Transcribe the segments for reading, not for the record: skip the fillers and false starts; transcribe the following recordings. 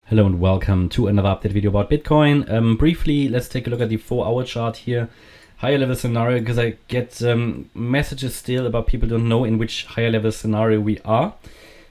Hello and welcome to another update video about Bitcoin. Briefly, let's take a look at the 4-hour chart here. Higher level scenario, because I get messages still about people don't know in which higher level scenario we are.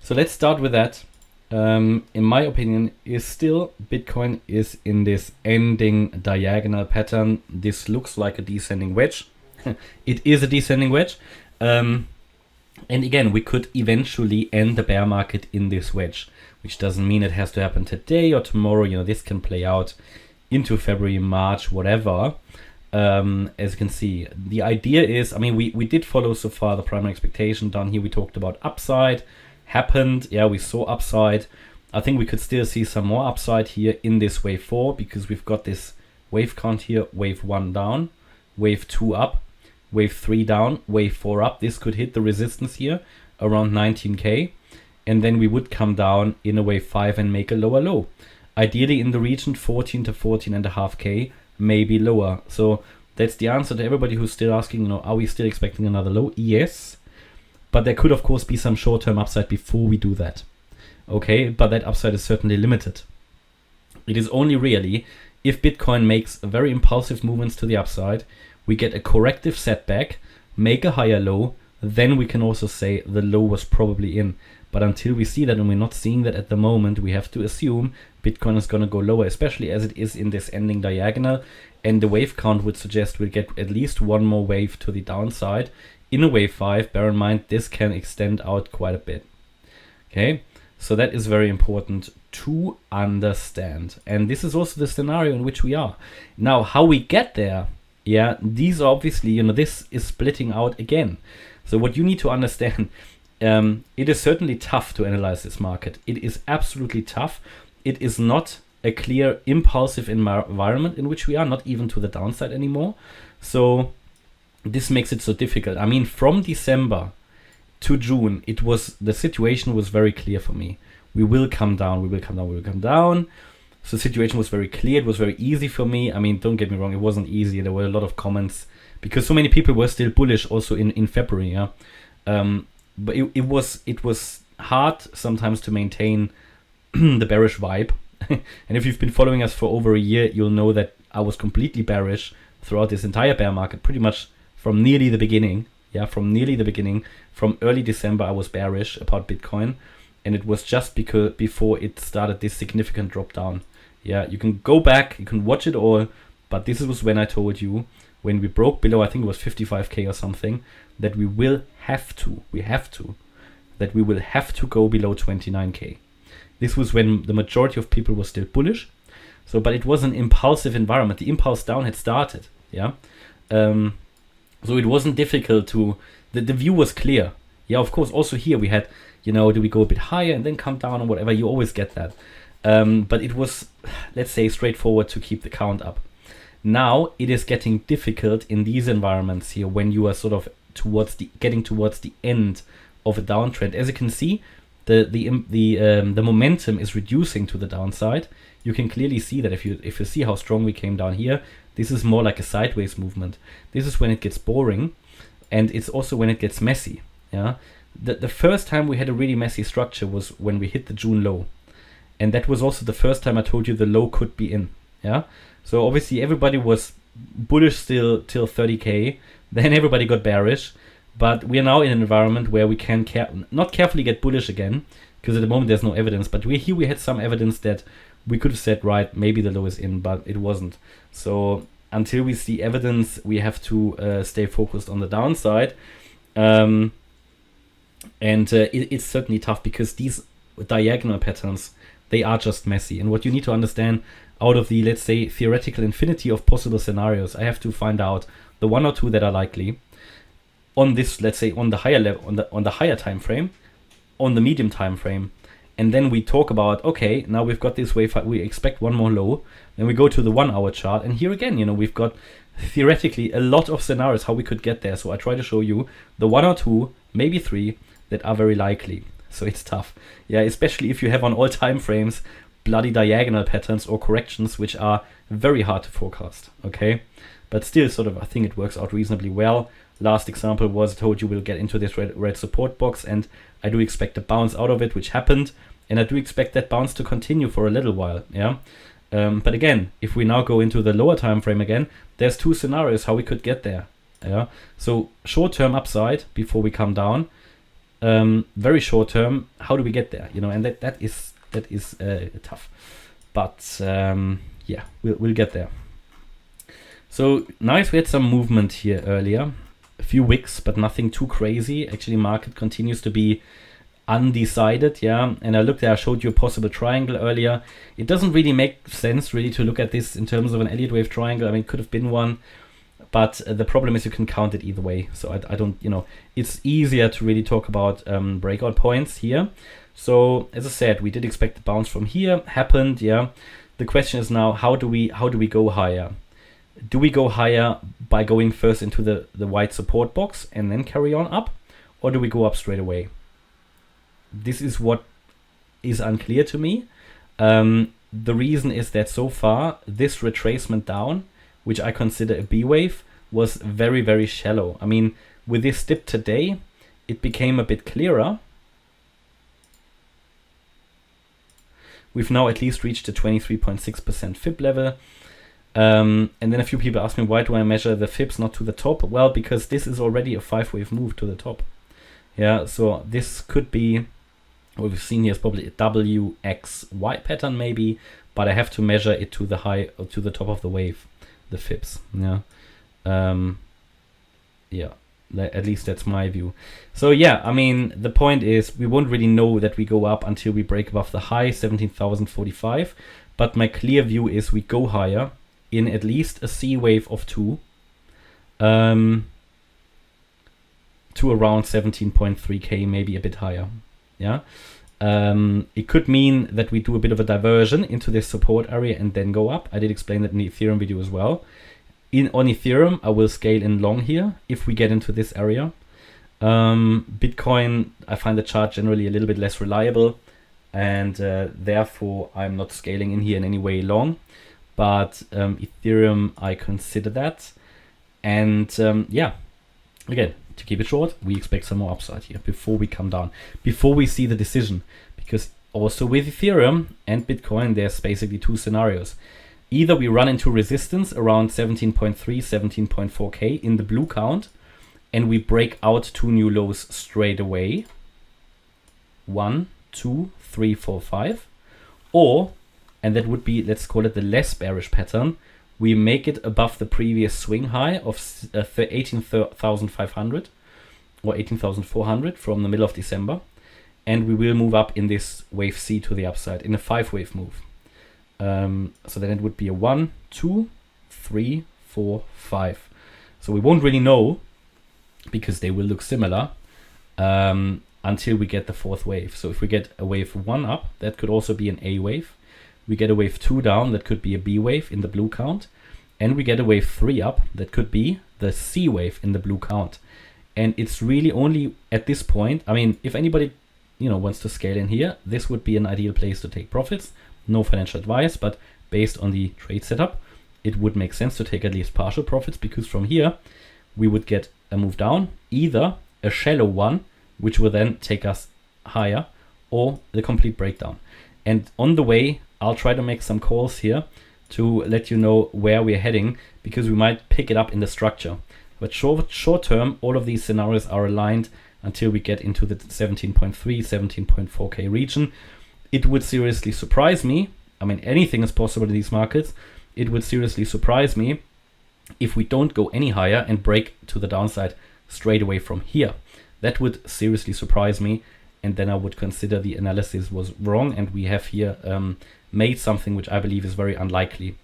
So let's start with that. In my opinion, is still Bitcoin is in this ending diagonal pattern. This looks like a descending wedge. It is a descending wedge. And again, we could eventually end the bear market in this wedge, which doesn't mean it has to happen today or tomorrow. You know, this can play out into February, March, whatever. As you can see, the idea is, I mean, we did follow so far the primary expectation. Down here we talked about upside, happened. Yeah, we saw upside. I think we could still see some more upside here in this wave 4, because we've got this wave count here, wave 1 down, wave 2 up, wave 3 down, wave 4 up. This could hit the resistance here around 19k. And then we would come down in a wave 5 and make a lower low. Ideally in the region 14 to 14.5k, maybe lower. So that's the answer to everybody who's still asking, you know, are we still expecting another low? Yes. But there could of course be some short-term upside before we do that. Okay, but that upside is certainly limited. It is only really if Bitcoin makes very impulsive movements to the upside, we get a corrective setback, make a higher low, then we can also say the low was probably in. But until we see that, and we're not seeing that at the moment, we have to assume Bitcoin is going to go lower, especially as it is in this ending diagonal. And the wave count would suggest we'll get at least one more wave to the downside in a wave 5. Bear in mind, this can extend out quite a bit. Okay, so that is very important to understand. And this is also the scenario in which we are. Now, how we get there, yeah, these are obviously, you know, this is splitting out again. So what you need to understand, it is certainly tough to analyze this market. It is absolutely tough. It is not a clear impulsive environment in which we are, not even to the downside anymore. So this makes it so difficult. I mean, from December to June, the situation was very clear for me. We will come down, we will come down, we will come down. So the situation was very clear. It was very easy for me. I mean, don't get me wrong, it wasn't easy. There were a lot of comments because so many people were still bullish also in February. Yeah. But it was hard sometimes to maintain the bearish vibe. And if you've been following us for over a year, you'll know that I was completely bearish throughout this entire bear market, pretty much from nearly the beginning. Yeah, from nearly the beginning. From early December, I was bearish about Bitcoin. And it was just because before it started this significant drop down. Yeah, you can go back, you can watch it all. But this was when I told you, when we broke below, I think it was 55k or something, that we will have to go below 29k. This was when the majority of people were still bullish. So, but it was an impulsive environment. The impulse down had started. Yeah. So it wasn't difficult the view was clear. Yeah, of course, also here we had, you know, do we go a bit higher and then come down or whatever? You always get that. But it was, let's say, straightforward to keep the count up. Now it is getting difficult in these environments here when you are sort of getting towards the end of a downtrend. As you can see, the momentum is reducing to the downside. You can clearly see that if you see how strong we came down here, this is more like a sideways movement. This is when it gets boring, and it's also when it gets messy. Yeah, the first time we had a really messy structure was when we hit the June low, and that was also the first time I told you the low could be in. Yeah. So obviously everybody was bullish still till 30k, then everybody got bearish, but we are now in an environment where we can not carefully get bullish again, because at the moment there's no evidence, but we had some evidence that we could have said, right, maybe the low is in, but it wasn't. So until we see evidence, we have to stay focused on the downside. It's certainly tough because these diagonal patterns, they are just messy. And what you need to understand, out of the, let's say, theoretical infinity of possible scenarios, I have to find out the one or two that are likely on this, let's say, on the higher level, on the higher time frame, on the medium time frame. And then we talk about, okay, now we've got this wave, we expect one more low. Then we go to the 1 hour chart, and here again, you know, we've got theoretically a lot of scenarios how we could get there. So I try to show you the 1 or 2, maybe 3 that are very likely. So it's tough. Yeah, especially if you have on all time frames bloody diagonal patterns or corrections, which are very hard to forecast. Okay, but still sort of, I think it works out reasonably well. Last example was, I told you we'll get into this red support box, and I do expect a bounce out of it, which happened. and I do expect that bounce to continue for a little while. Yeah. But again, if we now go into the lower time frame again, there's two scenarios how we could get there. Yeah. So short-term upside before we come down. Very short-term, how do we get there? You know, and that is tough. But yeah, we'll get there. So nice, we had some movement here earlier, a few wicks, but nothing too crazy. Actually, market continues to be undecided, yeah. And I showed you a possible triangle earlier. It doesn't really make sense really to look at this in terms of an Elliott Wave triangle. I mean, it could have been one, but the problem is you can count it either way. So I don't, you know, it's easier to really talk about breakout points here. So as I said, we did expect the bounce from here, happened, yeah. The question is now, how do we go higher? Do we go higher by going first into the white support box and then carry on up? Or do we go up straight away? This is what is unclear to me. The reason is that so far, this retracement down, which I consider a B wave, was very, very shallow. I mean, with this dip today, it became a bit clearer. We've now at least reached a 23.6% fib level. And then a few people ask me, why do I measure the fibs not to the top? Well, because this is already a 5-wave move to the top. Yeah, so this could be, what we've seen here is probably a WXY pattern maybe, but I have to measure it to the high, or to the top of the wave, the fibs. Yeah, yeah, at least that's my view. So yeah, I mean, the point is we won't really know that we go up until we break above the high 17,045. But my clear view is we go higher in at least a C wave of 2 to around 17.3K, maybe a bit higher. Yeah, it could mean that we do a bit of a diversion into this support area and then go up. I did explain that in the Ethereum video as well. On Ethereum, I will scale in long here if we get into this area. Bitcoin, I find the chart generally a little bit less reliable, and therefore I'm not scaling in here in any way long. But Ethereum, I consider that. And yeah, again, to keep it short, we expect some more upside here before we come down, before we see the decision. Because also with Ethereum and Bitcoin, there's basically two scenarios. Either we run into resistance around 17.3, 17.4K in the blue count, and we break out two new lows straight away. 1, 2, 3, 4, 5. Or, and that would be, let's call it the less bearish pattern, we make it above the previous swing high of 18,500 or 18,400 from the middle of December. And we will move up in this wave C to the upside in a 5-wave move. So then it would be a 1, 2, 3, 4, 5. So we won't really know because they will look similar until we get the 4th wave. So if we get a wave 1 up, that could also be an A wave. We get a wave 2 down, that could be a B wave in the blue count. And we get a wave 3 up, that could be the C wave in the blue count. And it's really only at this point, I mean, if anybody wants to scale in here, this would be an ideal place to take profits. No financial advice, but based on the trade setup, it would make sense to take at least partial profits, because from here we would get a move down, either a shallow one, which will then take us higher, or the complete breakdown. And on the way, I'll try to make some calls here to let you know where we're heading, because we might pick it up in the structure. But short term, all of these scenarios are aligned until we get into the 17.3, 17.4K region. It would seriously surprise me. I mean, anything is possible in these markets. It would seriously surprise me if we don't go any higher and break to the downside straight away from here. That would seriously surprise me. And then I would consider the analysis was wrong, and we have here made something which I believe is very unlikely.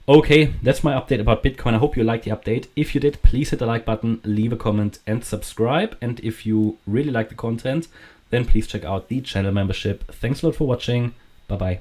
Okay, that's my update about Bitcoin. I hope you liked the update. If you did, please hit the like button, leave a comment and subscribe. And if you really like the content, then please check out the channel membership. Thanks a lot for watching. Bye-bye.